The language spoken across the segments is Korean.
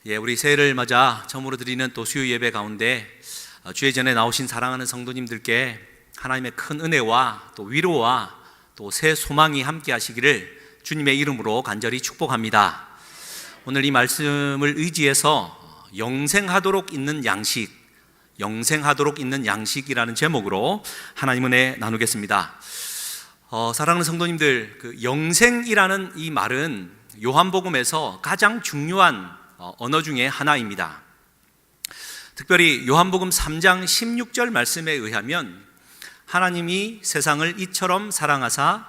우리 새해를 맞아 처음으로 드리는 또 수요 예배 가운데 주의 전에 나오신 사랑하는 성도님들께 하나님의 큰 은혜와 또 위로와 또 새 소망이 함께 하시기를 주님의 이름으로 간절히 축복합니다. 오늘 이 말씀을 의지해서 영생하도록 있는 양식, 영생하도록 있는 양식이라는 제목으로 하나님 은혜 나누겠습니다. 사랑하는 성도님들, 그 영생이라는 이 말은 요한복음에서 가장 중요한 언어 중에 하나입니다. 특별히 요한복음 3장 16절 말씀에 의하면 하나님이 세상을 이처럼 사랑하사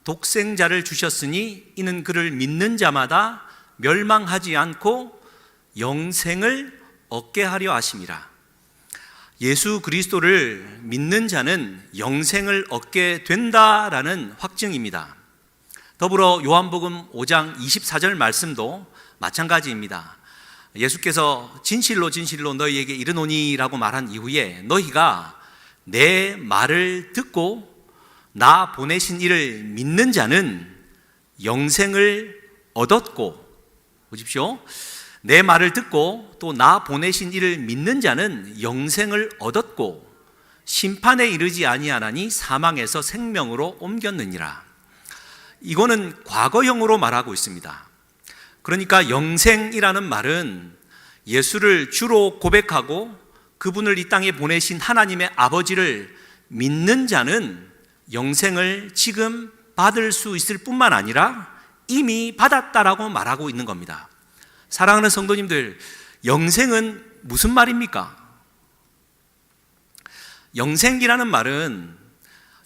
독생자를 주셨으니 이는 그를 믿는 자마다 멸망하지 않고 영생을 얻게 하려 하심이라. 예수 그리스도를 믿는 자는 영생을 얻게 된다라는 확증입니다. 더불어 요한복음 5장 24절 말씀도 마찬가지입니다. 예수께서 진실로 진실로 너희에게 이르노니라고 말한 이후에 너희가 내 말을 듣고 나 보내신 이를 믿는 자는 영생을 얻었고, 보십시오. 내 말을 듣고 또 나 보내신 이를 믿는 자는 영생을 얻었고 심판에 이르지 아니하나니 사망에서 생명으로 옮겼느니라. 이거는 과거형으로 말하고 있습니다. 그러니까 영생이라는 말은 예수를 주로 고백하고 그분을 이 땅에 보내신 하나님의 아버지를 믿는 자는 영생을 지금 받을 수 있을 뿐만 아니라 이미 받았다라고 말하고 있는 겁니다. 사랑하는 성도님들, 영생은 무슨 말입니까? 영생이라는 말은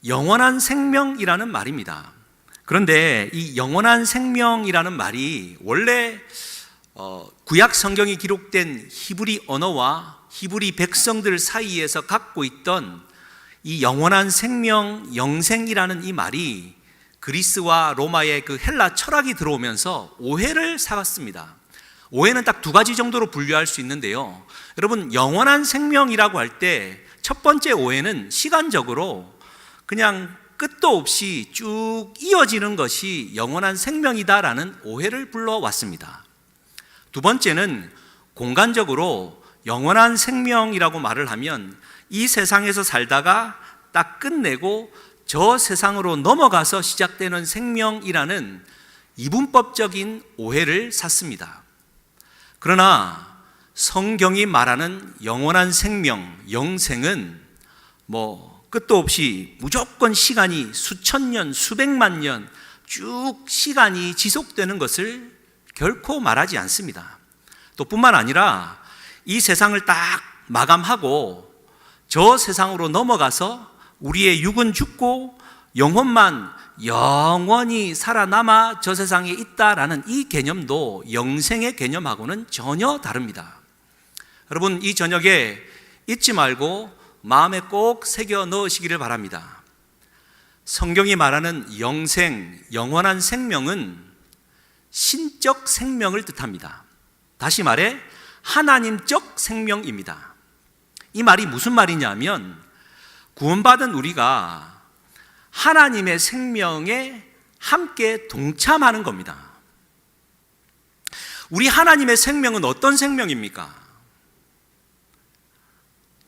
영원한 생명이라는 말입니다. 그런데 이 영원한 생명이라는 말이 원래 구약 성경이 기록된 히브리 언어와 히브리 백성들 사이에서 갖고 있던 이 영원한 생명, 영생이라는 이 말이 그리스와 로마의 그 헬라 철학이 들어오면서 오해를 사갔습니다. 오해는 딱 두 가지 정도로 분류할 수 있는데요. 여러분, 영원한 생명이라고 할 때 첫 번째 오해는 시간적으로 그냥 끝도 없이 쭉 이어지는 것이 영원한 생명이다라는 오해를 불러왔습니다. 두 번째는 공간적으로 영원한 생명이라고 말을 하면 이 세상에서 살다가 딱 끝내고 저 세상으로 넘어가서 시작되는 생명이라는 이분법적인 오해를 샀습니다. 그러나 성경이 말하는 영원한 생명, 영생은 끝도 없이 무조건 시간이 수천 년, 수백만 년 쭉 시간이 지속되는 것을 결코 말하지 않습니다. 또 뿐만 아니라 이 세상을 딱 마감하고 저 세상으로 넘어가서 우리의 육은 죽고 영혼만 영원히 살아남아 저 세상에 있다라는 이 개념도 영생의 개념하고는 전혀 다릅니다. 여러분, 이 저녁에 잊지 말고 마음에 꼭 새겨 넣으시기를 바랍니다. 성경이 말하는 영생, 영원한 생명은 신적 생명을 뜻합니다. 다시 말해 하나님적 생명입니다. 이 말이 무슨 말이냐면 구원받은 우리가 하나님의 생명에 함께 동참하는 겁니다. 우리 하나님의 생명은 어떤 생명입니까?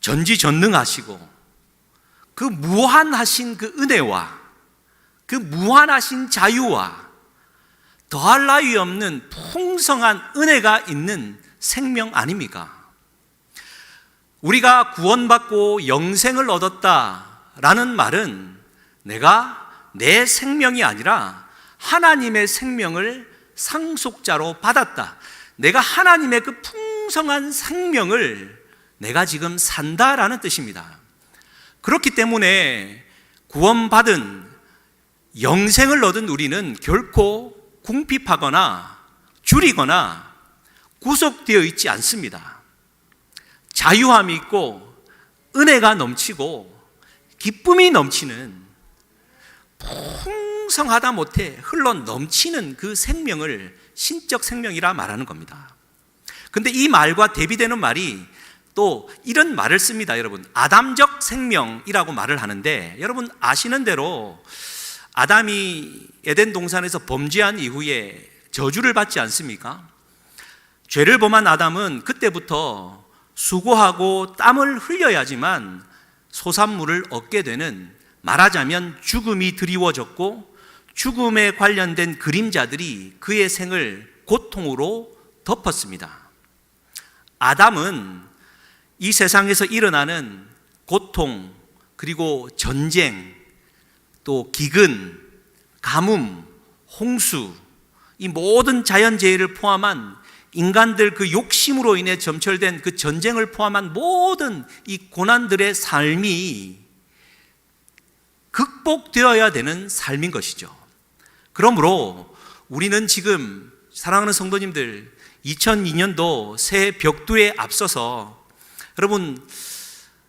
전지전능하시고 그 무한하신 그 은혜와 그 무한하신 자유와 더할 나위 없는 풍성한 은혜가 있는 생명 아닙니까? 우리가 구원받고 영생을 얻었다라는 말은 내가 내 생명이 아니라 하나님의 생명을 상속자로 받았다. 내가 하나님의 그 풍성한 생명을 내가 지금 산다라는 뜻입니다. 그렇기 때문에 구원받은 영생을 얻은 우리는 결코 궁핍하거나 줄이거나 구속되어 있지 않습니다. 자유함이 있고 은혜가 넘치고 기쁨이 넘치는 풍성하다 못해 흘러 넘치는 그 생명을 신적 생명이라 말하는 겁니다. 근데 이 말과 대비되는 말이 또 이런 말을 씁니다. 여러분, 아담적 생명이라고 말을 하는데, 여러분 아시는 대로 아담이 에덴 동산에서 범죄한 이후에 저주를 받지 않습니까? 죄를 범한 아담은 그때부터 수고하고 땀을 흘려야지만 소산물을 얻게 되는, 말하자면 죽음이 드리워졌고 죽음에 관련된 그림자들이 그의 생을 고통으로 덮었습니다. 아담은 이 세상에서 일어나는 고통, 그리고 전쟁, 또 기근, 가뭄, 홍수, 이 모든 자연재해를 포함한 인간들 그 욕심으로 인해 점철된 그 전쟁을 포함한 모든 이 고난들의 삶이 극복되어야 되는 삶인 것이죠. 그러므로 우리는 지금 사랑하는 성도님들, 2002년도 새해 벽두에 앞서서 여러분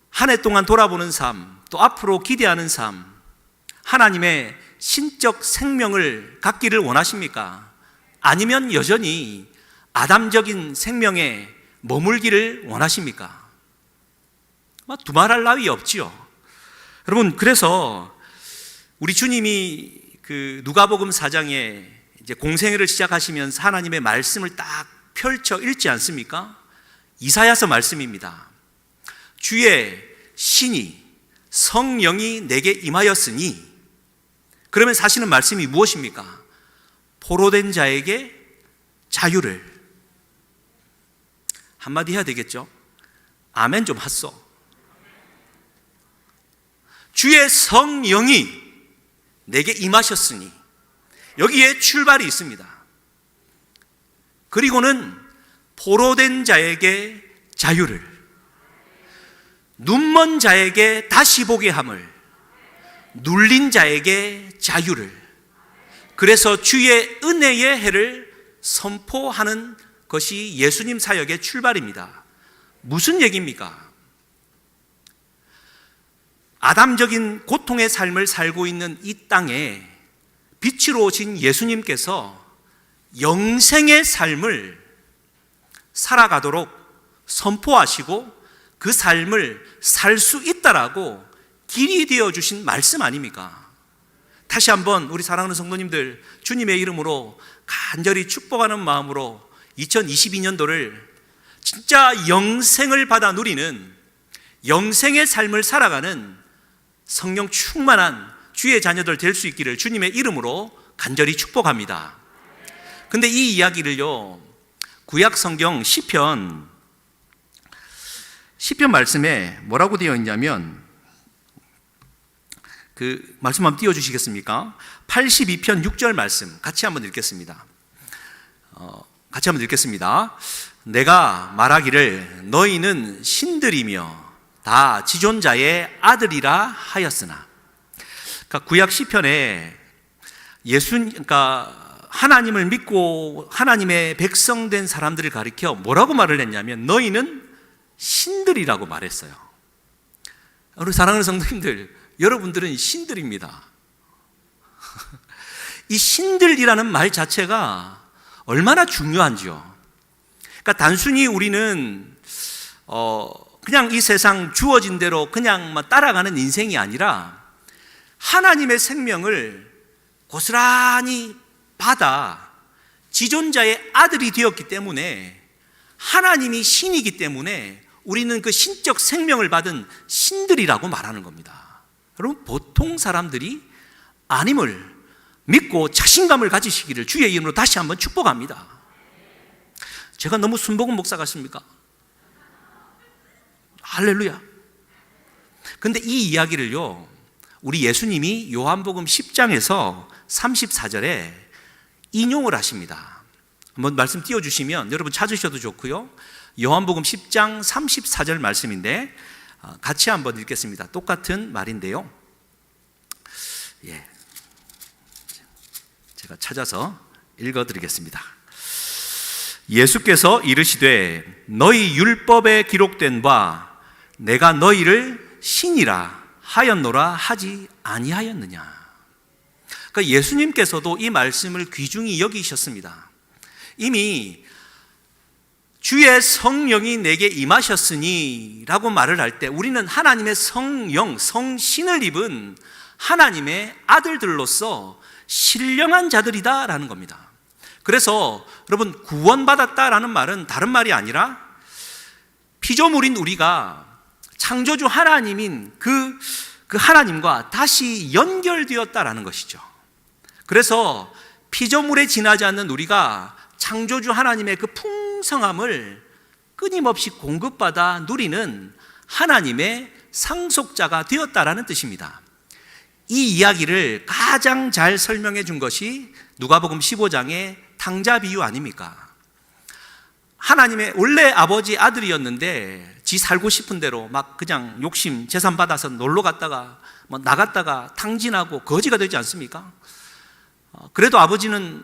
한 해 동안 돌아보는 삶, 또 앞으로 기대하는 삶, 하나님의 신적 생명을 갖기를 원하십니까? 아니면 여전히 아담적인 생명에 머물기를 원하십니까? 두말할 나위 없지요. 여러분, 그래서 우리 주님이 그 누가복음 4장에 이제 공생애를 시작하시면서 하나님의 말씀을 딱 펼쳐 읽지 않습니까? 이사야서 말씀입니다. 주의 신이 성령이 내게 임하였으니, 그러면 사시는 말씀이 무엇입니까? 포로된 자에게 자유를. 한마디 해야 되겠죠? 아멘 좀 하소. 주의 성령이 내게 임하셨으니, 여기에 출발이 있습니다. 그리고는 포로된 자에게 자유를, 눈먼 자에게 다시 보게 함을, 눌린 자에게 자유를, 그래서 주의 은혜의 해를 선포하는 것이 예수님 사역의 출발입니다. 무슨 얘기입니까? 아담적인 고통의 삶을 살고 있는 이 땅에 빛으로 오신 예수님께서 영생의 삶을 살아가도록 선포하시고 그 삶을 살 수 있다라고 길이 되어 주신 말씀 아닙니까? 다시 한번 우리 사랑하는 성도님들, 주님의 이름으로 간절히 축복하는 마음으로 2022년도를 진짜 영생을 받아 누리는, 영생의 삶을 살아가는 성령 충만한 주의 자녀들 될 수 있기를 주님의 이름으로 간절히 축복합니다. 근데 이 이야기를요, 구약 성경 시편 말씀에 뭐라고 되어 있냐면, 그 말씀 한번 띄워주시겠습니까? 82편 6절 말씀 같이 한번 읽겠습니다. 같이 한번 읽겠습니다. 내가 말하기를 너희는 신들이며 다 지존자의 아들이라 하였으나. 그러니까 구약 시편에 그러니까 하나님을 믿고 하나님의 백성 된 사람들을 가리켜 뭐라고 말을 했냐면 너희는 신들이라고 말했어요. 우리 사랑하는 성도님들, 여러분들은 신들입니다. 이 신들이라는 말 자체가 얼마나 중요한지요. 그러니까 단순히 우리는 그냥 이 세상 주어진 대로 그냥 따라가는 인생이 아니라 하나님의 생명을 고스란히 받아 지존자의 아들이 되었기 때문에, 하나님이 신이기 때문에 우리는 그 신적 생명을 받은 신들이라고 말하는 겁니다. 여러분, 보통 사람들이 아님을 믿고 자신감을 가지시기를 주의 이름으로 다시 한번 축복합니다. 제가 너무 순복음 목사 같습니까? 할렐루야. 근데 이 이야기를요, 우리 예수님이 요한복음 10장에서 34절에 인용을 하십니다. 한번 말씀 띄워주시면 여러분 찾으셔도 좋고요. 요한복음 10장 34절 말씀인데 같이 한번 읽겠습니다. 똑같은 말인데요. 제가 찾아서 읽어드리겠습니다. 예수께서 이르시되 너희 율법에 기록된 바 내가 너희를 신이라 하였노라 하지 아니하였느냐. 그러니까 예수님께서도 이 말씀을 귀중히 여기셨습니다. 이미 주의 성령이 내게 임하셨으니 라고 말을 할 때 우리는 하나님의 성령, 성신을 입은 하나님의 아들들로서 신령한 자들이다 라는 겁니다. 그래서 여러분, 구원받았다라는 말은 다른 말이 아니라 피조물인 우리가 창조주 하나님인 그 하나님과 다시 연결되었다라는 것이죠. 그래서 피조물에 지나지 않는 우리가 창조주 하나님의 그 풍성함을 끊임없이 공급받아 누리는 하나님의 상속자가 되었다라는 뜻입니다. 이 이야기를 가장 잘 설명해 준 것이 누가복음 15장의 탕자 비유 아닙니까? 하나님의 원래 아버지 아들이었는데 지 살고 싶은 대로 막 그냥 욕심 재산 받아서 놀러 갔다가 뭐 나갔다가 탕진하고 거지가 되지 않습니까? 그래도 아버지는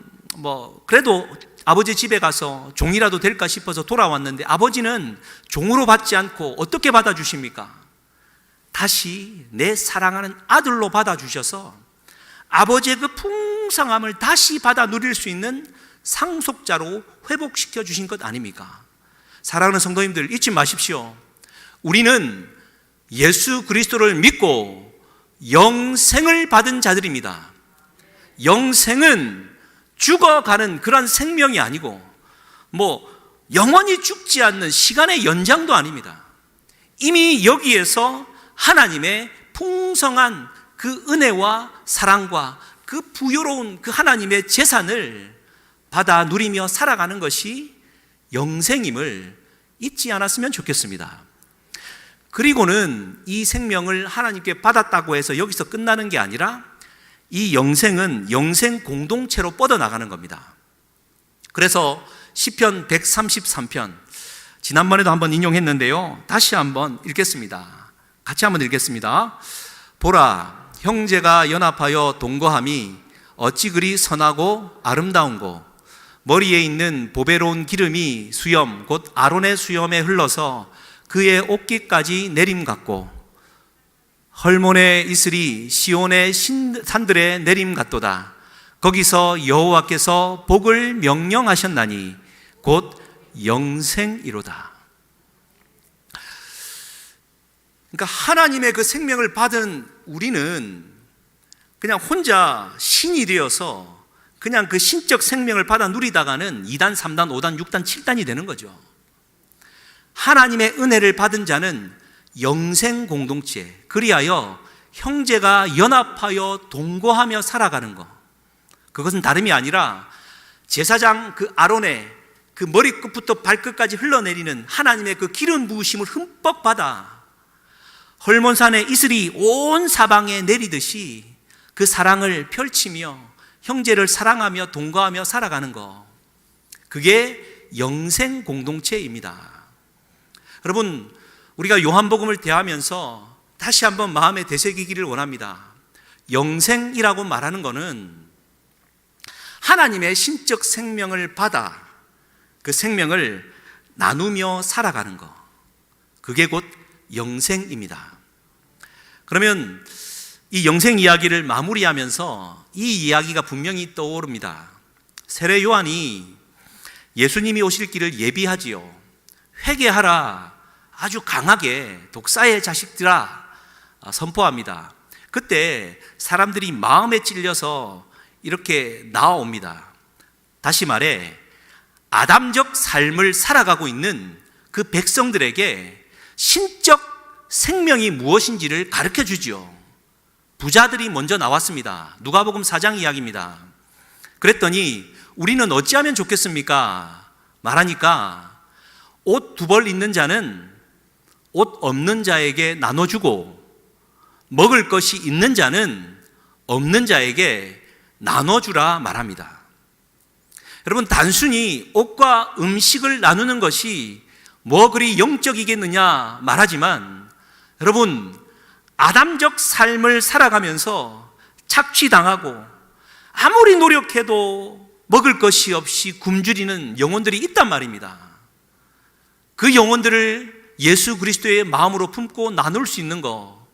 그래도 아버지 집에 가서 종이라도 될까 싶어서 돌아왔는데 아버지는 종으로 받지 않고 어떻게 받아주십니까? 다시 내 사랑하는 아들로 받아주셔서 아버지의 그 풍성함을 다시 받아 누릴 수 있는 상속자로 회복시켜 주신 것 아닙니까? 사랑하는 성도님들, 잊지 마십시오. 우리는 예수 그리스도를 믿고 영생을 받은 자들입니다. 영생은 죽어가는 그런 생명이 아니고 영원히 죽지 않는 시간의 연장도 아닙니다. 이미 여기에서 하나님의 풍성한 그 은혜와 사랑과 그 부유로운 그 하나님의 재산을 받아 누리며 살아가는 것이 영생임을 잊지 않았으면 좋겠습니다. 그리고는 이 생명을 하나님께 받았다고 해서 여기서 끝나는 게 아니라 이 영생은 영생 공동체로 뻗어나가는 겁니다. 그래서 시편 133편, 지난번에도 한번 인용했는데요, 다시 한번 읽겠습니다. 같이 한번 읽겠습니다. 보라, 형제가 연합하여 동거함이 어찌 그리 선하고 아름다운고, 머리에 있는 보배로운 기름이 수염 곧 아론의 수염에 흘러서 그의 옷깃까지 내림 같고, 헐몬의 이슬이 시온의 산들에 내림 같도다. 거기서 여호와께서 복을 명령하셨나니 곧 영생이로다. 그러니까 하나님의 그 생명을 받은 우리는 그냥 혼자 신이 되어서 그냥 그 신적 생명을 받아 누리다가는 2단, 3단, 5단, 6단, 7단이 되는 거죠. 하나님의 은혜를 받은 자는 영생 공동체, 그리하여 형제가 연합하여 동거하며 살아가는 것, 그것은 다름이 아니라 제사장 그 아론의 그 머리끝부터 발끝까지 흘러내리는 하나님의 그 기름 부으심을 흠뻑 받아 헐몬산의 이슬이 온 사방에 내리듯이 그 사랑을 펼치며 형제를 사랑하며 동거하며 살아가는 것, 그게 영생 공동체입니다. 여러분, 우리가 요한복음을 대하면서 다시 한번 마음에 되새기기를 원합니다. 영생이라고 말하는 것은 하나님의 신적 생명을 받아 그 생명을 나누며 살아가는 것, 그게 곧 영생입니다. 그러면 이 영생 이야기를 마무리하면서 이 이야기가 분명히 떠오릅니다. 세례 요한이 예수님이 오실 길을 예비하지요. 회개하라, 아주 강하게 독사의 자식들아 선포합니다. 그때 사람들이 마음에 찔려서 이렇게 나와옵니다. 다시 말해 아담적 삶을 살아가고 있는 그 백성들에게 신적 생명이 무엇인지를 가르쳐 주죠. 부자들이 먼저 나왔습니다. 누가복음 4장 이야기입니다. 그랬더니 우리는 어찌하면 좋겠습니까? 말하니까 옷 2벌 있는 자는 옷 없는 자에게 나눠주고, 먹을 것이 있는 자는 없는 자에게 나눠주라 말합니다. 여러분, 단순히 옷과 음식을 나누는 것이 뭐 그리 영적이겠느냐 말하지만, 여러분, 아담적 삶을 살아가면서 착취당하고 아무리 노력해도 먹을 것이 없이 굶주리는 영혼들이 있단 말입니다. 그 영혼들을 예수 그리스도의 마음으로 품고 나눌 수 있는 것,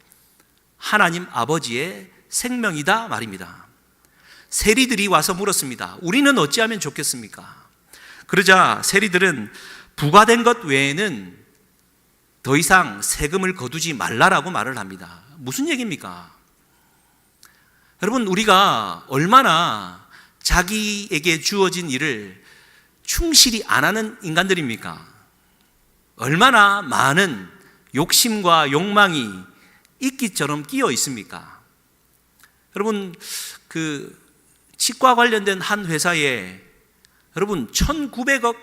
하나님 아버지의 생명이다 말입니다. 세리들이 와서 물었습니다. 우리는 어찌하면 좋겠습니까? 그러자 세리들은 부과된 것 외에는 더 이상 세금을 거두지 말라라고 말을 합니다. 무슨 얘기입니까? 여러분, 우리가 얼마나 자기에게 주어진 일을 충실히 안 하는 인간들입니까? 얼마나 많은 욕심과 욕망이 이끼처럼 끼어 있습니까? 여러분, 그 치과 관련된 한 회사에 여러분 1,900억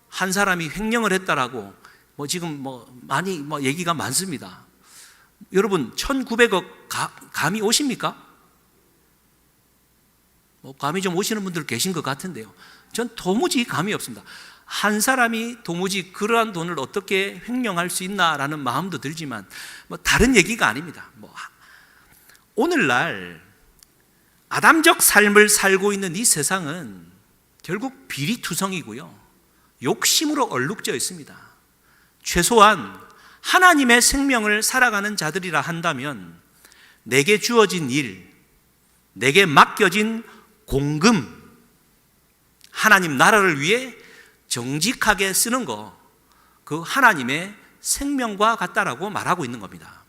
한 사람이 횡령을 했다라고 지금 많이 얘기가 많습니다. 여러분 1,900억 감이 오십니까? 감이 좀 오시는 분들 계신 것 같은데요. 전 도무지 감이 없습니다. 한 사람이 도무지 그러한 돈을 어떻게 횡령할 수 있나라는 마음도 들지만 다른 얘기가 아닙니다. 오늘날 아담적 삶을 살고 있는 이 세상은 결국 비리투성이고요, 욕심으로 얼룩져 있습니다. 최소한 하나님의 생명을 살아가는 자들이라 한다면 내게 주어진 일, 내게 맡겨진 공금, 하나님 나라를 위해 정직하게 쓰는 거, 그 하나님의 생명과 같다라고 말하고 있는 겁니다.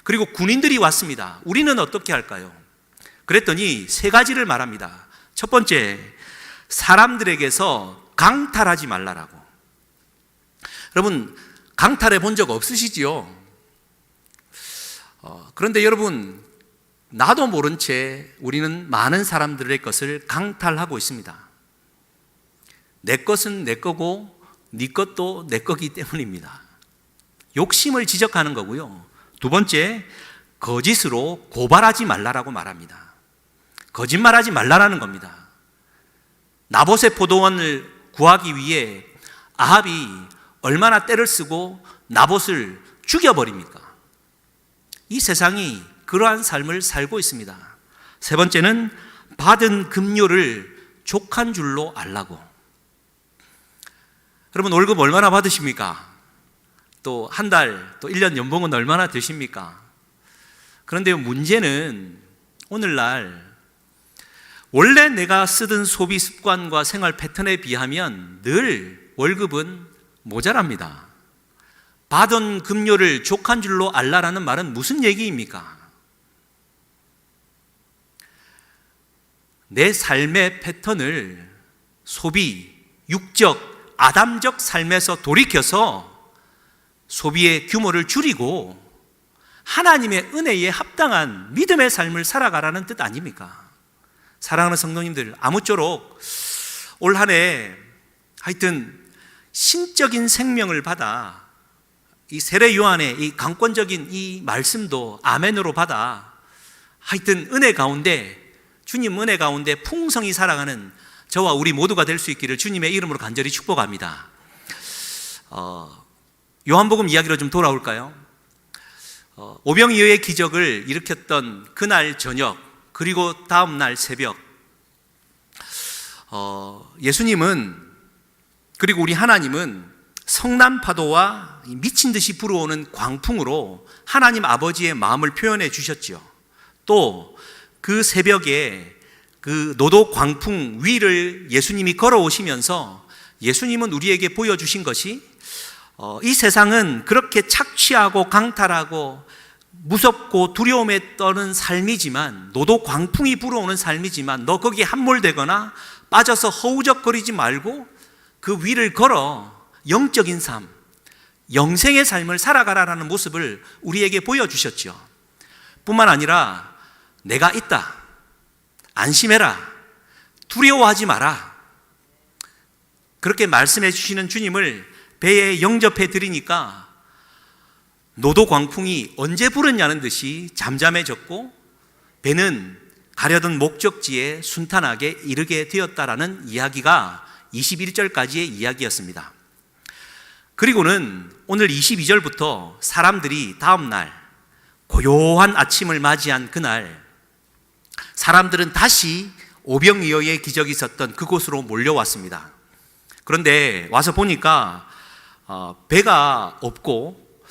그리고 군인들이 왔습니다. 우리는 어떻게 할까요? 그랬더니 3가지를 말합니다. 첫 번째, 사람들에게서 강탈하지 말라라고. 여러분, 강탈해 본 적 없으시지요? 그런데 여러분, 나도 모른 채 우리는 많은 사람들의 것을 강탈하고 있습니다. 내 것은 내 거고 네 것도 내 거기 때문입니다. 욕심을 지적하는 거고요. 두 번째, 거짓으로 고발하지 말라라고 말합니다. 거짓말하지 말라라는 겁니다. 나봇의 포도원을 구하기 위해 아합이 얼마나 떼를 쓰고 나봇을 죽여버립니까? 이 세상이 그러한 삶을 살고 있습니다. 세 번째는 받은 급료를 족한 줄로 알라고. 여러분, 월급 얼마나 받으십니까? 또 한 달, 또 1년 연봉은 얼마나 되십니까? 그런데 문제는 오늘날 원래 내가 쓰던 소비 습관과 생활 패턴에 비하면 늘 월급은 모자랍니다. 받은 급료를 족한 줄로 알라라는 말은 무슨 얘기입니까? 내 삶의 패턴을 소비, 육적, 아담적 삶에서 돌이켜서 소비의 규모를 줄이고 하나님의 은혜에 합당한 믿음의 삶을 살아가라는 뜻 아닙니까? 사랑하는 성도님들, 아무쪼록 올 한 해 하여튼 신적인 생명을 받아 이 세례 요한의 이 강권적인 이 말씀도 아멘으로 받아 하여튼 은혜 가운데, 주님 은혜 가운데 풍성히 살아가는 저와 우리 모두가 될 수 있기를 주님의 이름으로 간절히 축복합니다. 요한복음 이야기로 좀 돌아올까요? 오병이어의 기적을 일으켰던 그날 저녁, 그리고 다음 날 새벽, 예수님은, 그리고 우리 하나님은 성난 파도와 미친 듯이 불어오는 광풍으로 하나님 아버지의 마음을 표현해 주셨죠. 또 그 새벽에 그 노도 광풍 위를 예수님이 걸어오시면서 예수님은 우리에게 보여주신 것이 이 세상은 그렇게 착취하고 강탈하고 무섭고 두려움에 떠는 삶이지만, 노도 광풍이 불어오는 삶이지만 너 거기에 함몰되거나 빠져서 허우적거리지 말고 그 위를 걸어 영적인 삶, 영생의 삶을 살아가라라는 모습을 우리에게 보여주셨죠. 뿐만 아니라 내가 있다, 안심해라, 두려워하지 마라, 그렇게 말씀해 주시는 주님을 배에 영접해 드리니까 노도 광풍이 언제 불었냐는 듯이 잠잠해졌고 배는 가려던 목적지에 순탄하게 이르게 되었다라는 이야기가 21절까지의 이야기였습니다. 그리고는 오늘 22절부터 사람들이 다음 날 고요한 아침을 맞이한 그날, 사람들은 다시 오병이어의 기적이 있었던 그곳으로 몰려왔습니다. 그런데 와서 보니까 배가 없고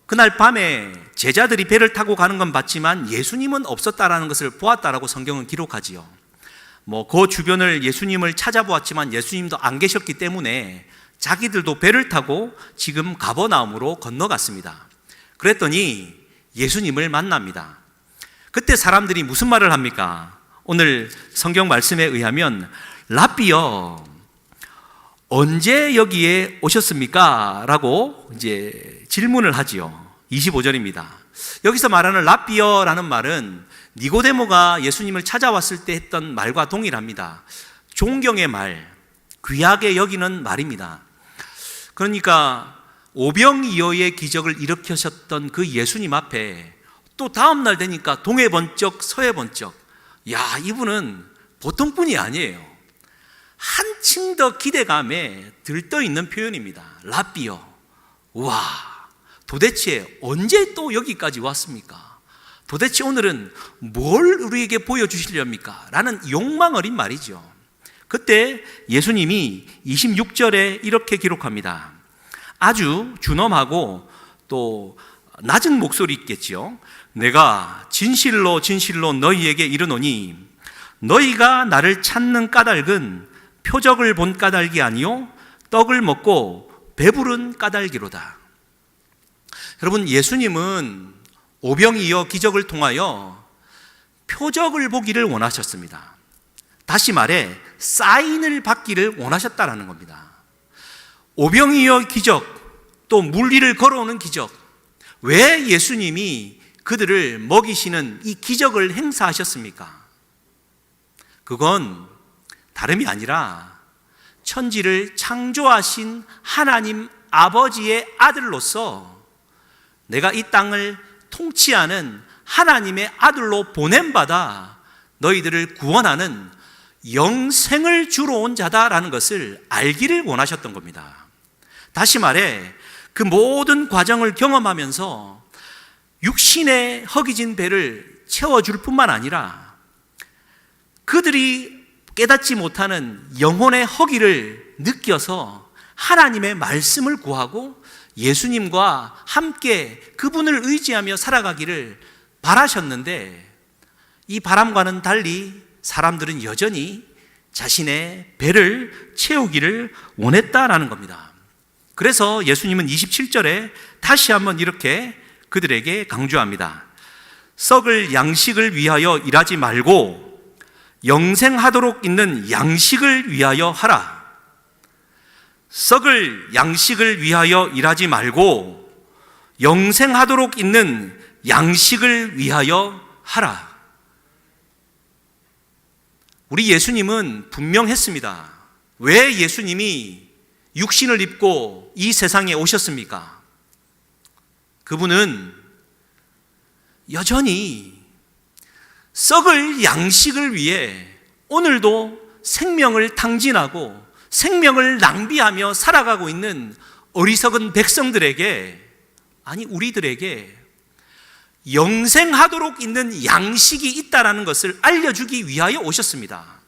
그날 밤에 제자들이 배를 타고 가는 건 봤지만 예수님은 없었다라는 것을 보았다라고 성경은 기록하지요. 그 주변을 예수님을 찾아보았지만 예수님도 안 계셨기 때문에 자기들도 배를 타고 지금 가버나움으로 건너갔습니다. 그랬더니 예수님을 만납니다. 그때 사람들이 무슨 말을 합니까? 오늘 성경 말씀에 의하면 랍비여 언제 여기에 오셨습니까? 라고 이제 질문을 하지요. 25절입니다. 여기서 말하는 랍비여라는 말은 니고데모가 예수님을 찾아왔을 때 했던 말과 동일합니다. 존경의 말, 귀하게 여기는 말입니다. 그러니까 오병이어의 기적을 일으키셨던 그 예수님 앞에 또 다음날 되니까 동해 번쩍 서해 번쩍, 야, 이분은 보통 분이 아니에요. 한층 더 기대감에 들떠있는 표현입니다. 랍비여, 와, 도대체 언제 또 여기까지 왔습니까? 도대체 오늘은 뭘 우리에게 보여주시렵니까? 라는 욕망 어린 말이죠. 그때 예수님이 26절에 이렇게 기록합니다. 아주 준엄하고 또 낮은 목소리 있겠지요. 내가 진실로 진실로 너희에게 이르노니 너희가 나를 찾는 까닭은 표적을 본 까닭이 아니요 떡을 먹고 배부른 까닭이로다. 여러분, 예수님은 오병이어 기적을 통하여 표적을 보기를 원하셨습니다. 다시 말해 사인을 받기를 원하셨다라는 겁니다. 오병이어 기적, 또 물리를 걸어오는 기적, 왜 예수님이 그들을 먹이시는 이 기적을 행사하셨습니까? 그건 다름이 아니라 천지를 창조하신 하나님 아버지의 아들로서 내가 이 땅을 통치하는 하나님의 아들로 보냄받아 너희들을 구원하는 영생을 주러 온 자다라는 것을 알기를 원하셨던 겁니다. 다시 말해 그 모든 과정을 경험하면서 육신의 허기진 배를 채워줄 뿐만 아니라 그들이 깨닫지 못하는 영혼의 허기를 느껴서 하나님의 말씀을 구하고 예수님과 함께 그분을 의지하며 살아가기를 바라셨는데, 이 바람과는 달리 사람들은 여전히 자신의 배를 채우기를 원했다라는 겁니다. 그래서 예수님은 27절에 다시 한번 이렇게 그들에게 강조합니다. 썩을 양식을 위하여 일하지 말고 영생하도록 있는 양식을 위하여 하라. 썩을 양식을 위하여 일하지 말고 영생하도록 있는 양식을 위하여 하라. 우리 예수님은 분명했습니다. 왜 예수님이 육신을 입고 이 세상에 오셨습니까? 그분은 여전히 썩을 양식을 위해 오늘도 생명을 탕진하고 생명을 낭비하며 살아가고 있는 어리석은 백성들에게, 아니 우리들에게 영생하도록 있는 양식이 있다라는 것을 알려주기 위하여 오셨습니다.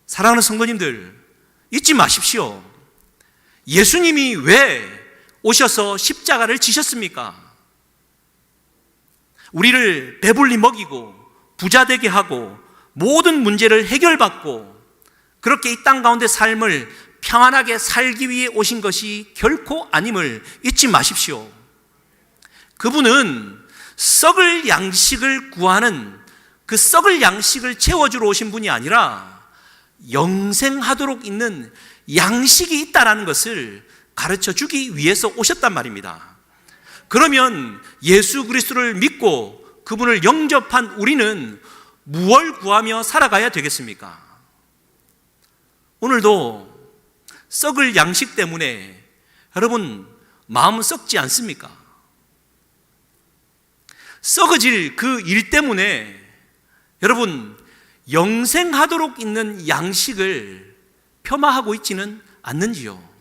사랑하는 성도님들, 잊지 마십시오. 예수님이 왜 오셔서 십자가를 지셨습니까? 우리를 배불리 먹이고 부자 되게 하고 모든 문제를 해결받고 그렇게 이 땅 가운데 삶을 평안하게 살기 위해 오신 것이 결코 아님을 잊지 마십시오. 그분은 썩을 양식을 구하는, 그 썩을 양식을 채워주러 오신 분이 아니라 영생하도록 있는 양식이 있다라는 것을 가르쳐 주기 위해서 오셨단 말입니다. 그러면 예수 그리스도를 믿고 그분을 영접한 우리는 무엇을 구하며 살아가야 되겠습니까? 오늘도 썩을 양식 때문에 여러분 마음 썩지 않습니까? 썩어질 그 일 때문에 여러분 영생하도록 있는 양식을 폄하하고 있지는 않는지요?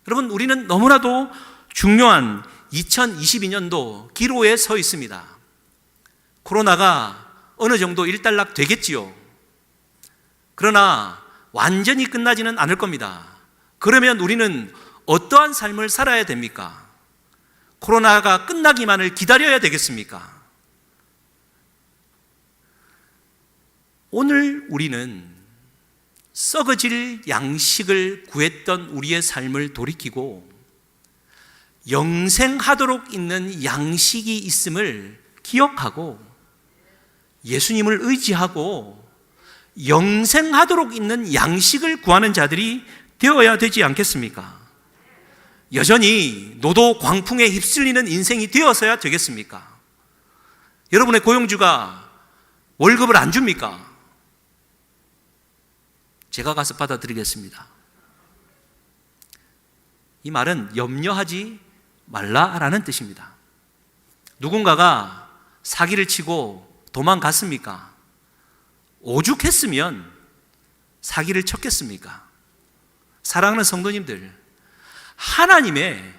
여러분, 우리는 너무나도 중요한 2022년도 기로에 서 있습니다. 코로나가 어느 정도 일단락 되겠지요. 그러나 완전히 끝나지는 않을 겁니다. 그러면 우리는 어떠한 삶을 살아야 됩니까? 코로나가 끝나기만을 기다려야 되겠습니까? 오늘 우리는 썩어질 양식을 구했던 우리의 삶을 돌이키고 영생하도록 있는 양식이 있음을 기억하고 예수님을 의지하고 영생하도록 있는 양식을 구하는 자들이 되어야 되지 않겠습니까? 여전히 노도 광풍에 휩쓸리는 인생이 되어서야 되겠습니까? 여러분의 고용주가 월급을 안 줍니까? 제가 가서 받아드리겠습니다. 이 말은 염려하지 말라라는 뜻입니다. 누군가가 사기를 치고 도망갔습니까? 오죽했으면 사기를 쳤겠습니까? 사랑하는 성도님들, 하나님의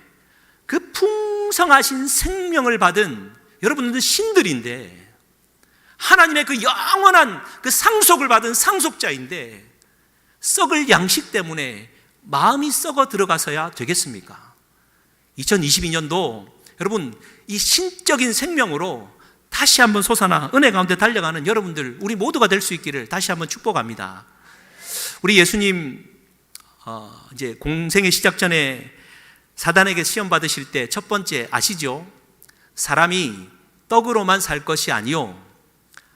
그 풍성하신 생명을 받은 여러분들은 신들인데, 하나님의 그 영원한 그 상속을 받은 상속자인데 썩을 양식 때문에 마음이 썩어 들어가서야 되겠습니까? 2022년도 여러분 이 신적인 생명으로 다시 한번 솟아나 은혜 가운데 달려가는 여러분들, 우리 모두가 될 수 있기를 다시 한번 축복합니다. 우리 예수님 이제 공생의 시작 전에 사단에게 시험 받으실 때 첫 번째 아시죠? 사람이 떡으로만 살 것이 아니요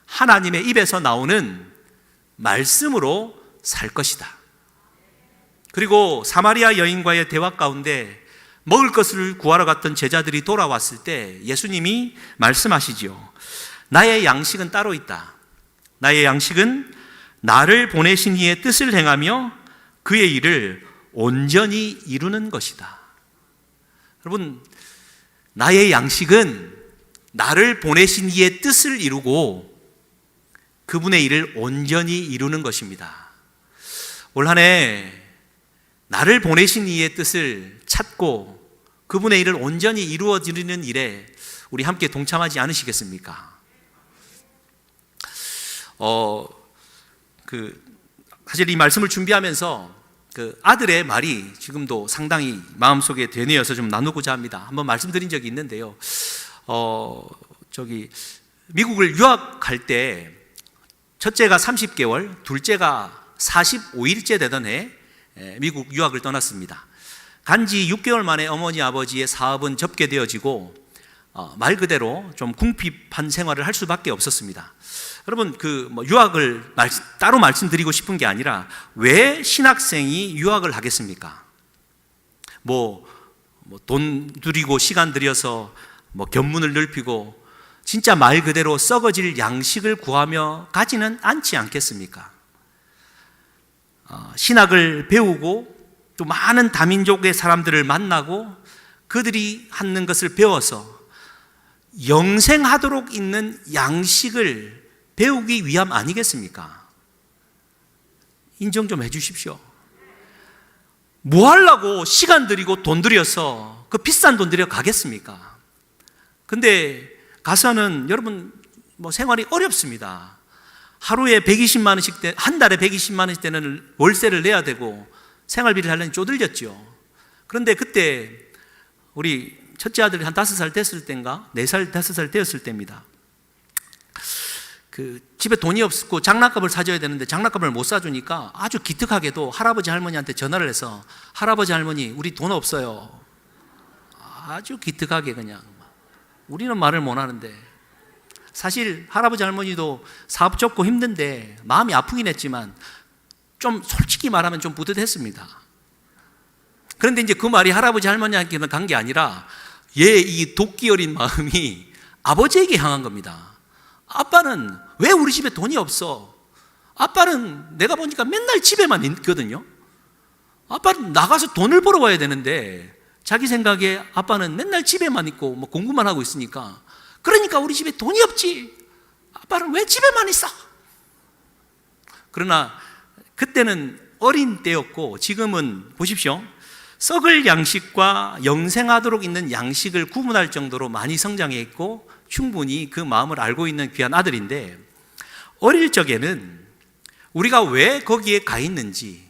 하나님의 입에서 나오는 말씀으로 살 것이다. 그리고 사마리아 여인과의 대화 가운데 먹을 것을 구하러 갔던 제자들이 돌아왔을 때 예수님이 말씀하시죠. 나의 양식은 따로 있다. 나의 양식은 나를 보내신 이의 뜻을 행하며 그의 일을 온전히 이루는 것이다. 여러분, 나의 양식은 나를 보내신 이의 뜻을 이루고 그분의 일을 온전히 이루는 것입니다. 올 한 해 나를 보내신 이의 뜻을 찾고 그분의 일을 온전히 이루어 드리는 일에 우리 함께 동참하지 않으시겠습니까? 사실 이 말씀을 준비하면서 그 아들의 말이 지금도 상당히 마음속에 되뇌어서 좀 나누고자 합니다. 한번 말씀드린 적이 있는데요. 미국을 유학할 때 첫째가 30개월, 둘째가 45일째 되던 해 미국 유학을 떠났습니다. 간지 6개월 만에 어머니 아버지의 사업은 접게되어지고 말 그대로 좀 궁핍한 생활을 할 수밖에 없었습니다. 여러분 유학을 따로 말씀드리고 싶은 게 아니라 왜 신학생이 유학을 하겠습니까? 돈 들이고 시간 들여서 견문을 넓히고 진짜 말 그대로 썩어질 양식을 구하며 가지는 않지 않겠습니까? 신학을 배우고 또 많은 다민족의 사람들을 만나고 그들이 하는 것을 배워서 영생하도록 있는 양식을 배우기 위함 아니겠습니까? 인정 좀 해주십시오. 뭐 하려고 시간 들이고 돈 들여서 그 비싼 돈 들여 가겠습니까? 근데 가서는 여러분 생활이 어렵습니다. 하루에 120만 원씩 한 달에 120만 원씩 되는 월세를 내야 되고 생활비를 하려니 쪼들렸죠. 그런데 그때 우리 첫째 아들이 한 5살 됐을 때인가 4살 5살 되었을 때입니다. 집에 돈이 없고 장난감을 사줘야 되는데 장난감을 못 사주니까 아주 기특하게도 할아버지 할머니한테 전화를 해서 할아버지 할머니 우리 돈 없어요. 아주 기특하게 그냥. 우리는 말을 못 하는데 사실 할아버지 할머니도 사업 접고 힘든데 마음이 아프긴 했지만 좀 솔직히 말하면 좀 뿌듯했습니다. 그런데 이제 그 말이 할아버지 할머니한테만 간 게 아니라 얘 이 도끼 어린 마음이 아버지에게 향한 겁니다. 아빠는 왜 우리 집에 돈이 없어? 아빠는 내가 보니까 맨날 집에만 있거든요. 아빠는 나가서 돈을 벌어 와야 되는데 자기 생각에 아빠는 맨날 집에만 있고 공부만 하고 있으니까 그러니까 우리 집에 돈이 없지. 아빠는 왜 집에만 있어? 그러나 그때는 어린 때였고 지금은 보십시오. 썩을 양식과 영생하도록 있는 양식을 구분할 정도로 많이 성장해 있고 충분히 그 마음을 알고 있는 귀한 아들인데 어릴 적에는 우리가 왜 거기에 가 있는지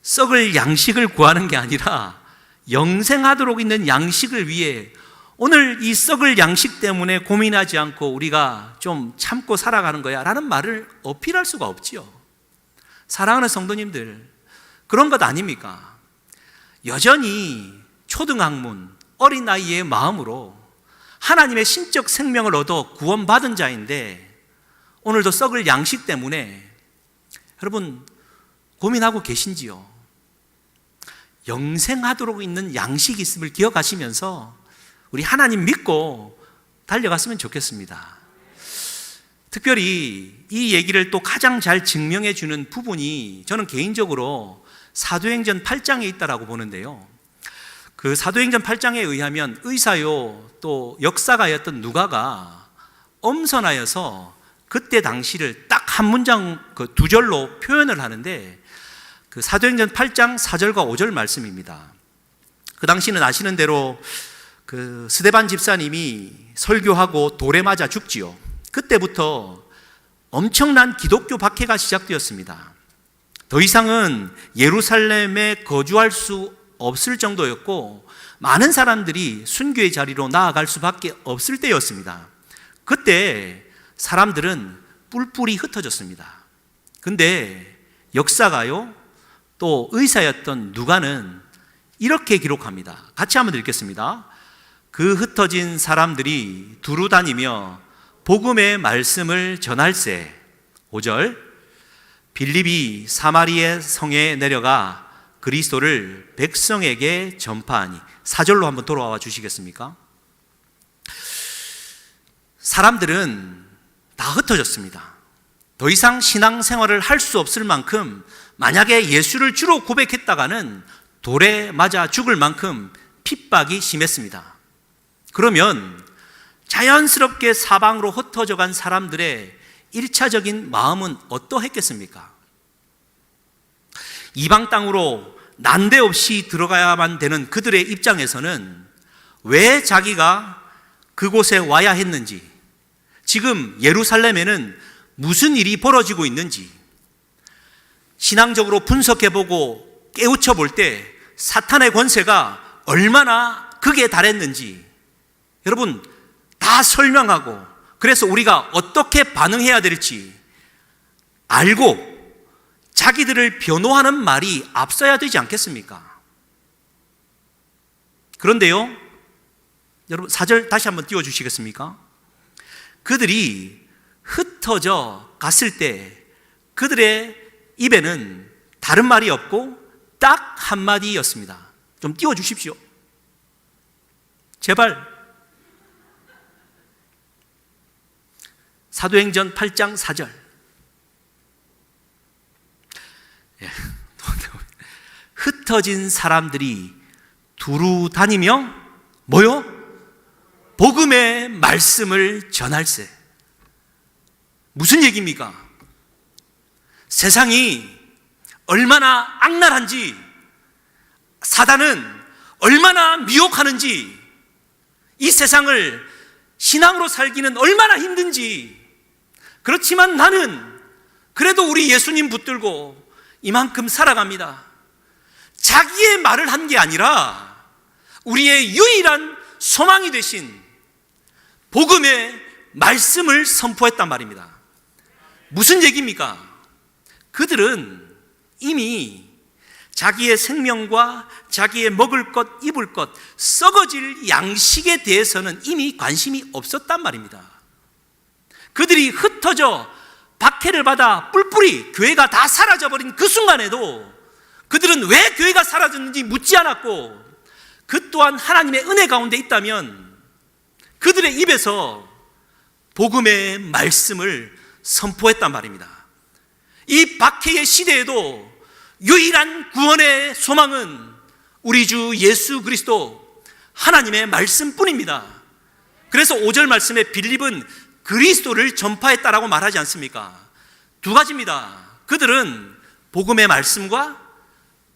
썩을 양식을 구하는 게 아니라 영생하도록 있는 양식을 위해 오늘 이 썩을 양식 때문에 고민하지 않고 우리가 좀 참고 살아가는 거야 라는 말을 어필할 수가 없지요. 사랑하는 성도님들, 그런 것 아닙니까? 여전히 초등학문, 어린 나이의 마음으로 하나님의 신적 생명을 얻어 구원받은 자인데 오늘도 썩을 양식 때문에 여러분 고민하고 계신지요? 영생하도록 있는 양식이 있음을 기억하시면서 우리 하나님 믿고 달려갔으면 좋겠습니다. 특별히 이 얘기를 또 가장 잘 증명해 주는 부분이 저는 개인적으로 사도행전 8장에 있다라고 보는데요. 그 사도행전 8장에 의하면 의사요 또 역사가였던 누가가 엄선하여서 그때 당시를 딱 한 문장 그 두 절로 표현을 하는데 그 사도행전 8장 4절과 5절 말씀입니다. 그 당시는 아시는 대로 그 스데반 집사님이 설교하고 돌에 맞아 죽지요. 그때부터 엄청난 기독교 박해가 시작되었습니다. 더 이상은 예루살렘에 거주할 수 없을 정도였고 많은 사람들이 순교의 자리로 나아갈 수밖에 없을 때였습니다. 그때 사람들은 뿔뿔이 흩어졌습니다. 근데 역사가요 또 의사였던 누가는 이렇게 기록합니다. 같이 한번 읽겠습니다. 그 흩어진 사람들이 두루 다니며 복음의 말씀을 전할세. 5절 빌립이 사마리아 성에 내려가 그리스도를 백성에게 전파하니. 4절로 한번 돌아와 주시겠습니까? 사람들은 다 흩어졌습니다. 더 이상 신앙생활을 할 수 없을 만큼 만약에 예수를 주로 고백했다가는 돌에 맞아 죽을 만큼 핍박이 심했습니다. 그러면 자연스럽게 사방으로 흩어져 간 사람들의 1차적인 마음은 어떠했겠습니까? 이방 땅으로 난데없이 들어가야만 되는 그들의 입장에서는 왜 자기가 그곳에 와야 했는지, 지금 예루살렘에는 무슨 일이 벌어지고 있는지 신앙적으로 분석해보고 깨우쳐 볼 때 사탄의 권세가 얼마나 극에 달했는지 여러분 다 설명하고, 그래서 우리가 어떻게 반응해야 될지 알고 자기들을 변호하는 말이 앞서야 되지 않겠습니까? 그런데요, 여러분 4절 다시 한번 띄워주시겠습니까? 그들이 흩어져 갔을 때 그들의 입에는 다른 말이 없고 딱 한마디였습니다. 좀 띄워주십시오. 제발. 사도행전 8장 4절. 흩어진 사람들이 두루 다니며 뭐요? 복음의 말씀을 전할세. 무슨 얘기입니까? 세상이 얼마나 악랄한지, 사단은 얼마나 미혹하는지, 이 세상을 신앙으로 살기는 얼마나 힘든지, 그렇지만 나는 그래도 우리 예수님 붙들고 이만큼 살아갑니다. 자기의 말을 한 게 아니라 우리의 유일한 소망이 되신 복음의 말씀을 선포했단 말입니다. 무슨 얘기입니까? 그들은 이미 자기의 생명과 자기의 먹을 것, 입을 것, 썩어질 양식에 대해서는 이미 관심이 없었단 말입니다. 그들이 흩어져 박해를 받아 뿔뿔이 교회가 다 사라져버린 그 순간에도 그들은 왜 교회가 사라졌는지 묻지 않았고, 그 또한 하나님의 은혜 가운데 있다면 그들의 입에서 복음의 말씀을 선포했단 말입니다. 이 박해의 시대에도 유일한 구원의 소망은 우리 주 예수 그리스도 하나님의 말씀뿐입니다. 그래서 5절 말씀에 빌립은 그리스도를 전파했다라고 말하지 않습니까? 두 가지입니다. 그들은 복음의 말씀과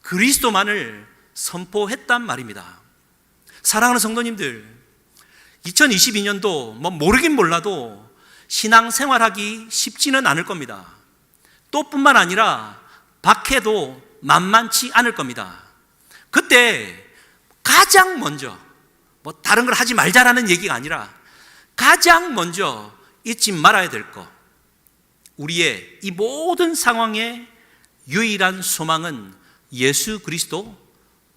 그리스도만을 선포했단 말입니다. 사랑하는 성도님들, 2022년도 모르긴 몰라도 신앙생활하기 쉽지는 않을 겁니다. 또 뿐만 아니라 박해도 만만치 않을 겁니다. 그때 가장 먼저 다른 걸 하지 말자라는 얘기가 아니라 가장 먼저 잊지 말아야 될 것, 우리의 이 모든 상황의 유일한 소망은 예수 그리스도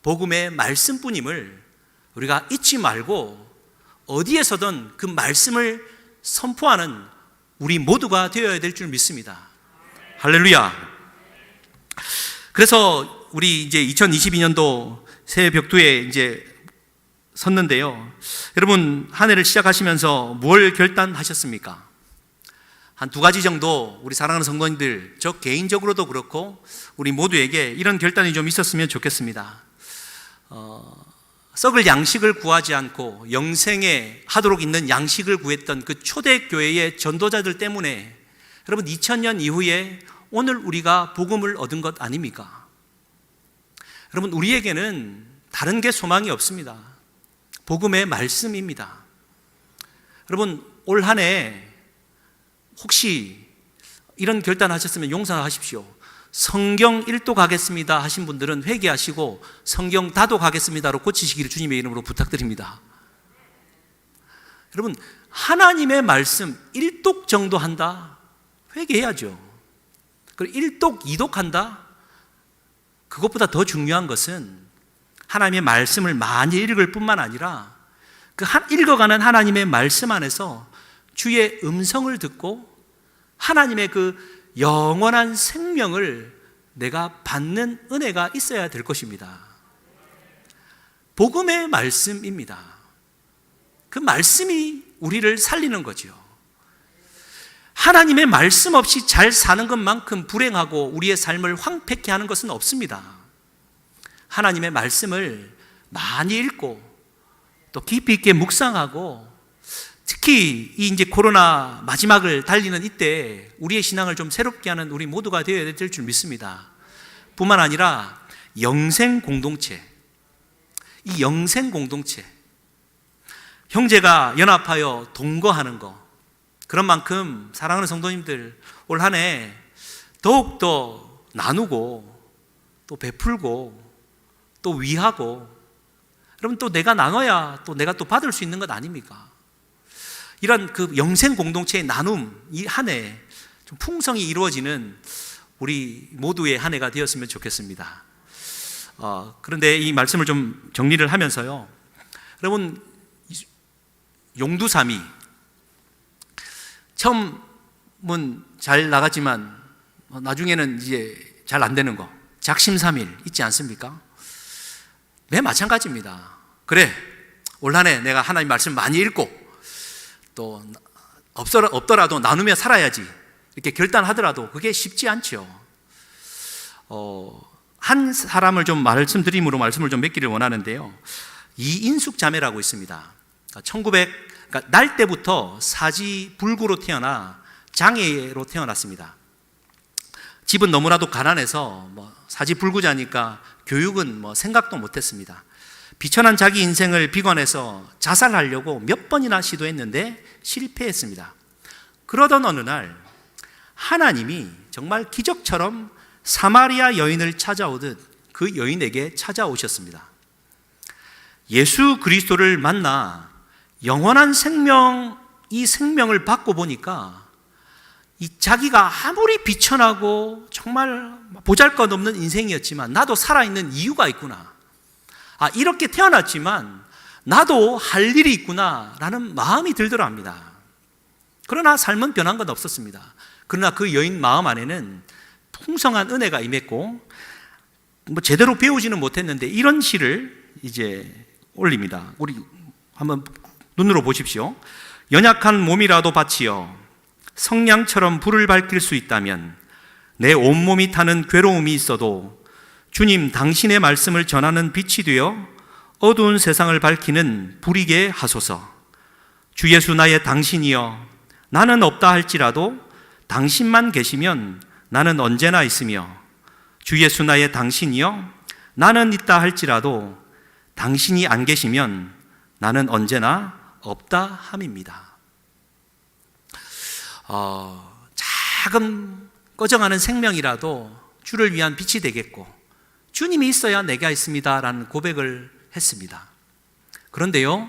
복음의 말씀뿐임을 우리가 잊지 말고 어디에서든 그 말씀을 선포하는 우리 모두가 되어야 될 줄 믿습니다. 할렐루야. 그래서 우리 이제 2022년도 새해 벽두에 이제 섰는데요. 여러분, 한 해를 시작하시면서 뭘 결단하셨습니까? 한 두 가지 정도 우리 사랑하는 성도님들, 저 개인적으로도 그렇고 우리 모두에게 이런 결단이 좀 있었으면 좋겠습니다. 썩을 양식을 구하지 않고 영생에 하도록 있는 양식을 구했던 그 초대교회의 전도자들 때문에 여러분 2000년 이후에 오늘 우리가 복음을 얻은 것 아닙니까? 여러분, 우리에게는 다른 게 소망이 없습니다. 복음의 말씀입니다. 여러분, 올 한 해 혹시 이런 결단하셨으면 용서하십시오. 성경 1도 가겠습니다 하신 분들은 회개하시고 성경 다도 가겠습니다로 고치시기를 주님의 이름으로 부탁드립니다. 여러분, 하나님의 말씀 1독 정도 한다? 회개해야죠. 그리고 1독, 2독 한다? 그것보다 더 중요한 것은 하나님의 말씀을 많이 읽을 뿐만 아니라 그 읽어가는 하나님의 말씀 안에서 주의 음성을 듣고 하나님의 그 영원한 생명을 내가 받는 은혜가 있어야 될 것입니다. 복음의 말씀입니다. 그 말씀이 우리를 살리는 거죠. 하나님의 말씀 없이 잘 사는 것만큼 불행하고 우리의 삶을 황폐케 하는 것은 없습니다. 하나님의 말씀을 많이 읽고 또 깊이 있게 묵상하고 특히 이 이제 코로나 마지막을 달리는 이때 우리의 신앙을 좀 새롭게 하는 우리 모두가 되어야 될 줄 믿습니다. 뿐만 아니라 영생 공동체, 이 영생 공동체, 형제가 연합하여 동거하는 것, 그런 만큼 사랑하는 성도님들 올 한 해 더욱더 나누고 또 베풀고 또 위하고, 여러분 또 내가 나눠야 또 내가 또 받을 수 있는 것 아닙니까? 이런 그 영생 공동체의 나눔, 이 한 해 좀 풍성히 이루어지는 우리 모두의 한 해가 되었으면 좋겠습니다. 그런데 이 말씀을 좀 정리를 하면서요, 여러분 용두삼위, 처음은 잘 나가지만 나중에는 이제 잘 안 되는 거, 작심삼일 있지 않습니까? 매 마찬가지입니다. 그래, 올 한 해 내가 하나님 말씀 많이 읽고 또 없더라도 나누며 살아야지 이렇게 결단하더라도 그게 쉽지 않죠. 한 사람을 좀 말씀드림으로 말씀을 좀 맺기를 원하는데요, 이인숙 자매라고 있습니다. 그러니까 날 때부터 사지불구로 태어나 장애로 태어났습니다. 집은 너무나도 가난해서 사지불구자니까 교육은 생각도 못했습니다. 비천한 자기 인생을 비관해서 자살하려고 몇 번이나 시도했는데 실패했습니다. 그러던 어느 날 하나님이 정말 기적처럼 사마리아 여인을 찾아오듯 그 여인에게 찾아오셨습니다. 예수 그리스도를 만나 영원한 생명, 이 생명을 받고 보니까 이 자기가 아무리 비천하고 정말 보잘것없는 인생이었지만 나도 살아있는 이유가 있구나, 이렇게 태어났지만 나도 할 일이 있구나 라는 마음이 들더라 합니다. 그러나 삶은 변한 건 없었습니다. 그러나 그 여인 마음 안에는 풍성한 은혜가 임했고 제대로 배우지는 못했는데 이런 시를 이제 올립니다. 우리 한번 눈으로 보십시오. 연약한 몸이라도 바치어 성냥처럼 불을 밝힐 수 있다면 내 온몸이 타는 괴로움이 있어도 주님 당신의 말씀을 전하는 빛이 되어 어두운 세상을 밝히는 불이게 하소서. 주 예수 나의 당신이여, 나는 없다 할지라도 당신만 계시면 나는 언제나 있으며, 주 예수 나의 당신이여, 나는 있다 할지라도 당신이 안 계시면 나는 언제나 없다 함입니다. 작은 꺼져가는 생명이라도 주를 위한 빛이 되겠고 주님이 있어야 내가 있습니다 라는 고백을 했습니다. 그런데요,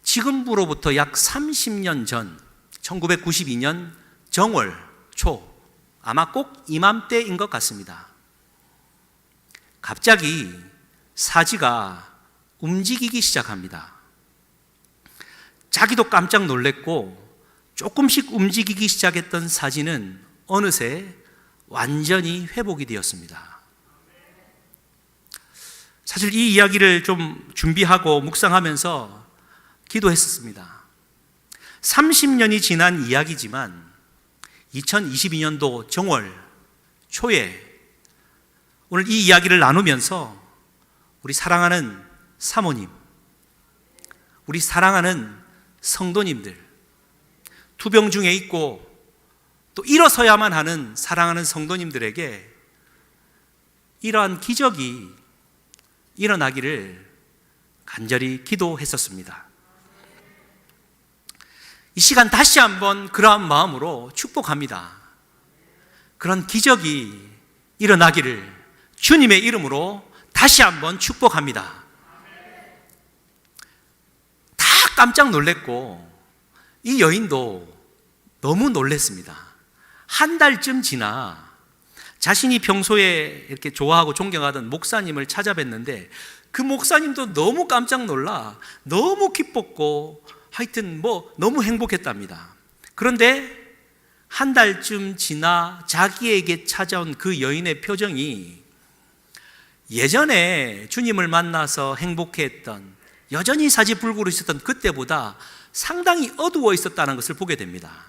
지금으로부터 약 30년 전 1992년 정월 초, 아마 꼭 이맘때인 것 같습니다. 갑자기 사지가 움직이기 시작합니다. 자기도 깜짝 놀랬고 조금씩 움직이기 시작했던 사진은 어느새 완전히 회복이 되었습니다. 사실 이 이야기를 좀 준비하고 묵상하면서 기도했었습니다. 30년이 지난 이야기지만 2022년도 정월 초에 오늘 이 이야기를 나누면서 우리 사랑하는 사모님, 우리 사랑하는 성도님들, 투병 중에 있고 또 일어서야만 하는 사랑하는 성도님들에게 이러한 기적이 일어나기를 간절히 기도했었습니다. 이 시간 다시 한번 그러한 마음으로 축복합니다. 그런 기적이 일어나기를 주님의 이름으로 다시 한번 축복합니다. 다 깜짝 놀랐고 이 여인도 너무 놀랐습니다. 한 달쯤 지나 자신이 평소에 이렇게 좋아하고 존경하던 목사님을 찾아뵀는데 그 목사님도 너무 깜짝 놀라 너무 기뻤고 하여튼 너무 행복했답니다. 그런데 한 달쯤 지나 자기에게 찾아온 그 여인의 표정이 예전에 주님을 만나서 행복해했던, 여전히 사지불구로 있었던 그때보다 상당히 어두워 있었다는 것을 보게 됩니다.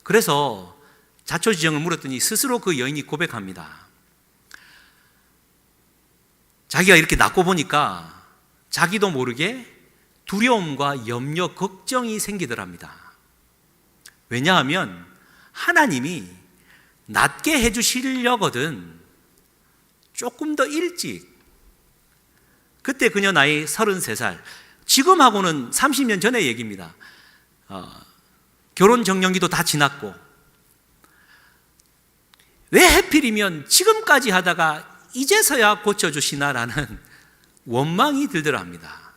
그래서 자초지종을 물었더니 스스로 그 여인이 고백합니다. 자기가 이렇게 낫고 보니까 자기도 모르게 두려움과 염려, 걱정이 생기더랍니다. 왜냐하면 하나님이 낫게 해주시려거든 조금 더 일찍, 그때 그녀 나이 33살, 지금하고는 30년 전의 얘기입니다. 결혼 정년기도 다 지났고 왜 하필이면 지금까지 하다가 이제서야 고쳐주시나라는 원망이 들더랍니다.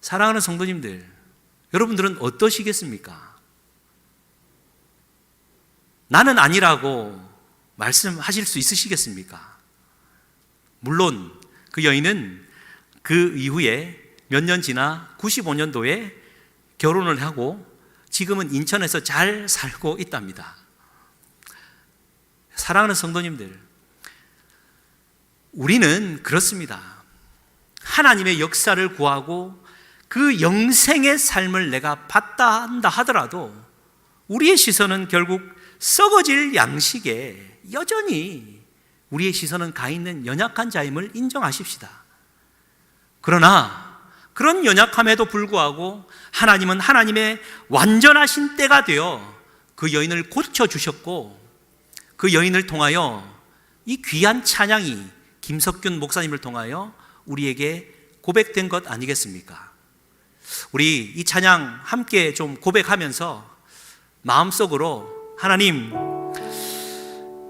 사랑하는 성도님들, 여러분들은 어떠시겠습니까? 나는 아니라고 말씀하실 수 있으시겠습니까? 물론 그 여인은 그 이후에 몇 년 지나 95년도에 결혼을 하고 지금은 인천에서 잘 살고 있답니다. 사랑하는 성도님들, 우리는 그렇습니다. 하나님의 역사를 구하고 그 영생의 삶을 내가 받다 한다 하더라도 우리의 시선은 결국 썩어질 양식에 여전히 우리의 시선은 가 있는 연약한 자임을 인정하십시다. 그러나 그런 연약함에도 불구하고 하나님은 하나님의 완전하신 때가 되어 그 여인을 고쳐주셨고 그 여인을 통하여 이 귀한 찬양이 김석균 목사님을 통하여 우리에게 고백된 것 아니겠습니까? 우리 이 찬양 함께 좀 고백하면서 마음속으로 하나님,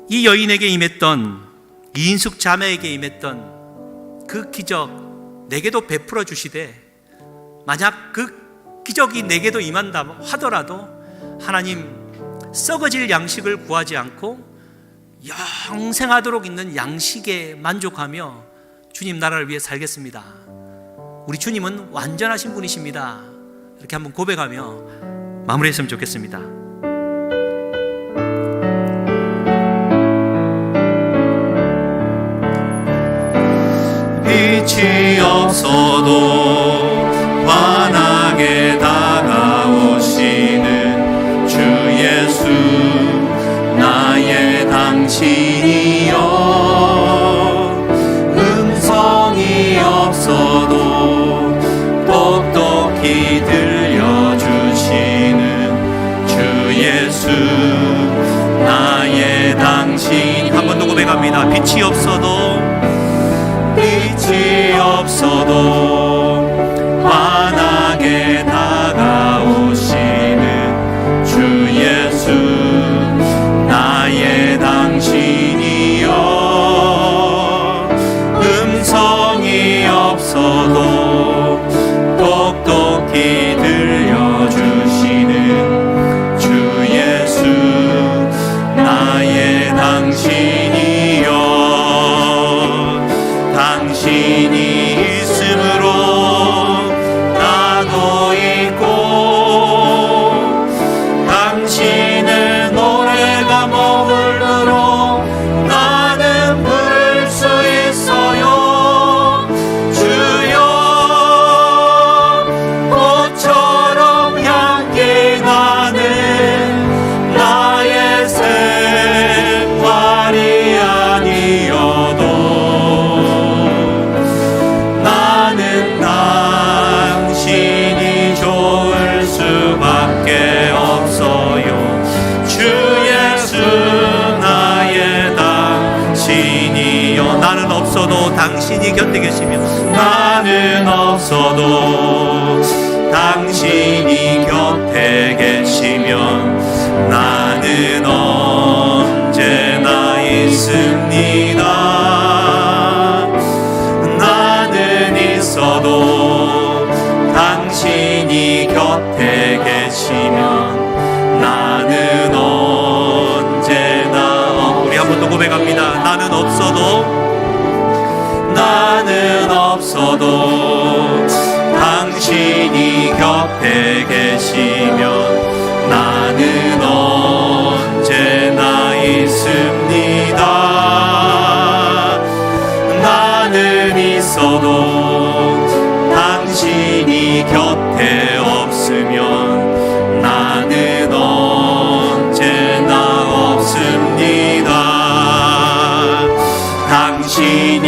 이 여인에게 임했던, 이인숙 자매에게 임했던 그 기적 내게도 베풀어 주시되 만약 그 기적이 내게도 임한다 하더라도 하나님, 썩어질 양식을 구하지 않고 영생하도록 있는 양식에 만족하며 주님 나라를 위해 살겠습니다. 우리 주님은 완전하신 분이십니다. 이렇게 한번 고백하며 마무리했으면 좋겠습니다. 빛이 없어도 환하게 다가오시는 주 예수, 나의 당신이여. 음성이 없어도 똑똑히 들려주시는 주 예수, 나의 당신. 한 번 더 고백합니다. 빛이 없어도 환하게 다가오시는 주 예수, 나의 당신이여. 음성이 없어도 똑똑히 들려주시는 주 예수, 나의 당신이여. 당신이 있음으로 나도 나는 없어도 당신이 곁에 계시며 나는 없어도 당신이 곁에 계시면 나는 언제나 있습니다. 나는 있어도 당신이 곁에 계시면 나는 언제나 우리 한 번 더 고백합니다. 나는 없어도 당신이 곁에 계시면 나는 언제나 있습니다. 나는 있어도 당신이 곁에 없으면 나는 언제나 없습니다. 당신이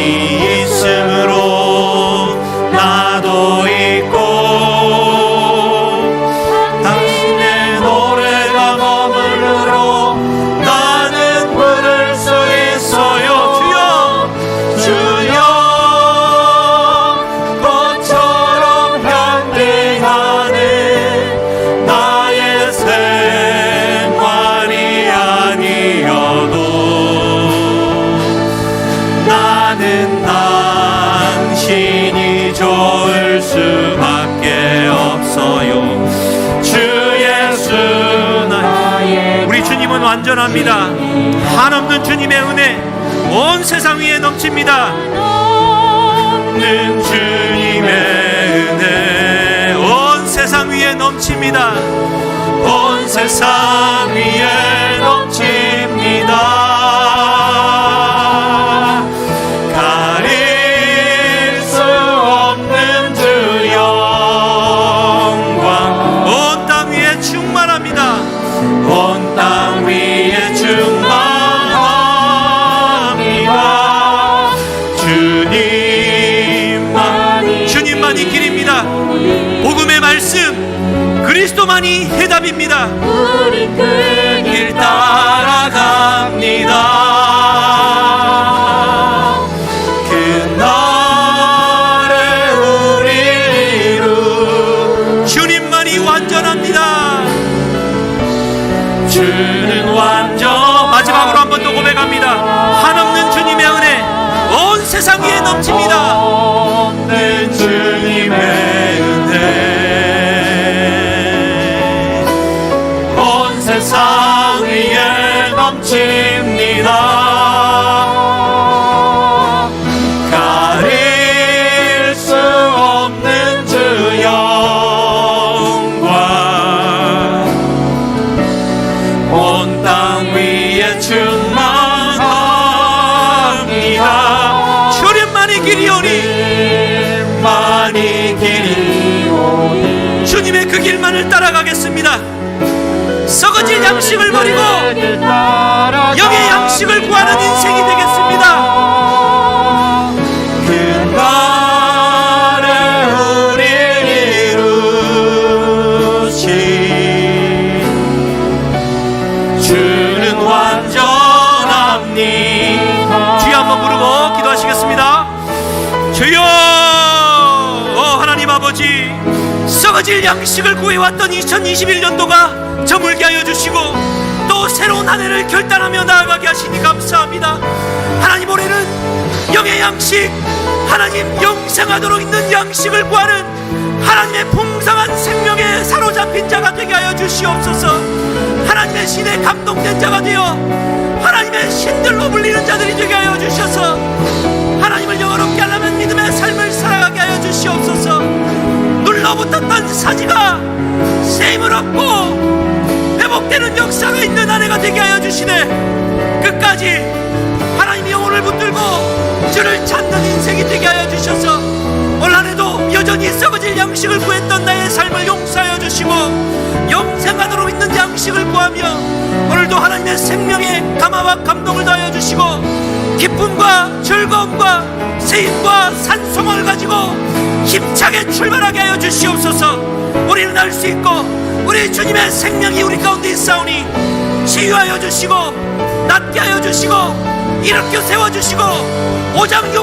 있음으로 나도 있고 당신의 노래가 머물러 나는 부를 수 있어요. 주여 꽃처럼 향기하는 나의 생활이 아니어도 나는 당신이 좋을 수밖에 없어요. 주 예수 나의 우리 주님은 완전합니다. 한없는 주님의 은혜 온 세상 위에 넘칩니다. 없는 주님의 은혜 온 세상 위에 넘칩니다. 온 세상 위에 넘칩니다. 가릴 수 없는 주 영광 온 땅 위에 충만합니다. 온 땅 위에 충만합니다. 주님만이 길입니다. 복음의 말씀 그리스도만이 해답입니다. 우리 그 길 따라갑니다. 그날에 우리 이루 주님만이 완전합니다. 주는 완전. 마지막으로 한 번 더 고백합니다. 한없는 주님의 은혜 온 세상 위에 넘칩니다. 없는 주님의 은혜 온 세상 위에 넘칩니다. 가릴 수 없는 주 영광 온 땅 위에 충만합니다. 주님만이 길이오니 주님만이 길이오니 주님의 그 길만을 따라가겠습니다. 썩어질 양식을 버리고 영의 양식을 구하는 인생이 되겠습니다. 그날에 우리 이루신 주는 완전합니다. 주여 한번 부르고 기도하시겠습니다. 주여 하나님 아버지 썩어질 양식을 구해왔던 2021년도가 저물게 하여 주시고 또 새로운 한 해를 결단하며 나아가게 하시니 감사합니다. 하나님 올해는 영의 양식 하나님 영생하도록 있는 양식을 구하는 하나님의 풍성한 생명에 사로잡힌 자가 되게 하여 주시옵소서. 하나님의 신에 감동된 자가 되어 하나님의 신들로 불리는 자들이 되게 하여 주셔서 하나님을 영원롭게 하려면 믿음의 삶을 살아가게 하여 주시옵소서. 눌러붙었던 사지가 새 힘을 얻고 회복되는 역사가 있는 한 해가 되게 하여 주시네. 끝까지 하나님의 영혼을 붙들고 주를 찾는 인생이 되게 하여 주셔서 올 한 해도 여전히 썩어질 양식을 구했던 나의 삶을 용서하여 주시고 영생하도록 있는 양식을 구하며 오늘도 하나님의 생명에 감화와 감동을 더하여 주시고 기쁨과 즐거움과 세임과 산송을 가지고 힘차게 출발하게 하여 주시옵소서. 우리는 알 수 있고 우리 주님의 생명이 우리 가운데 있사오니 치유하여 주시고 낫게 하여 주시고 일으켜 세워 주시고 오장 육